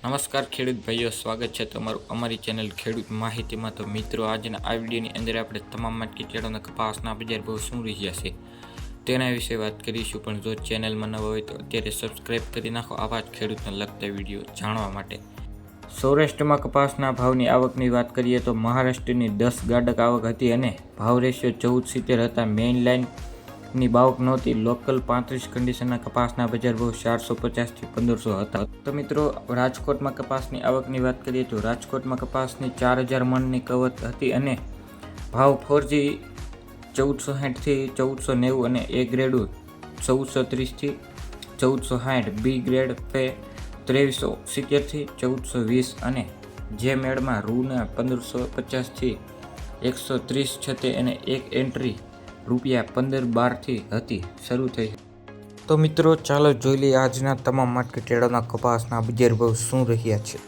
નમસ્કાર ખેડૂત ભાઈઓ, સ્વાગત છે તમારું અમારી ચેનલ ખેડૂત માહિતીમાં। તો મિત્રો, આજના આ વિડીયોની અંદર આપણે તમામ માર્કેટયાર્ડોના કપાસના બજાર ભાવ શું રહ્યા છે તેના વિશે વાત કરીશું। પણ જો ચેનલમાં નવા હોય તો અત્યારે સબસ્ક્રાઇબ કરી નાખો આવા જ ખેડૂતને લગતા વિડીયો જાણવા માટે। સૌરાષ્ટ્રમાં કપાસના ભાવની આવકની વાત કરીએ તો મહારાષ્ટ્રની 10 ગાડક આવક હતી અને ભાવ રેશિયો 14.70 હતા। મેઇન લાઇનની બાવક નહોતી। લોકલ 35 કન્ડિશનના કપાસના બજાર ભાવ 450 થી 1500 હતા। તો મિત્રો, રાજકોટમાં કપાસની આવકની વાત કરીએ તો રાજકોટમાં કપાસની 4000 મણની કવત હતી અને ભાવ 4G 1460 થી 1490 અને A ગ્રેડ 1430 થી 1460, B ગ્રેડ 2370 થી 1420 અને જે મેળમાં રૂના 1550 થી 130 છતે અને એક એન્ટ્રી રૂપિયા 1512 થી હતી શરૂ થઈ। તો મિત્રો, ચાલો જોઈ લઈએ આજના તમામ માર્કેટયાર્ડોના કપાસના બજાર ભાવ શું રહ્યા છે।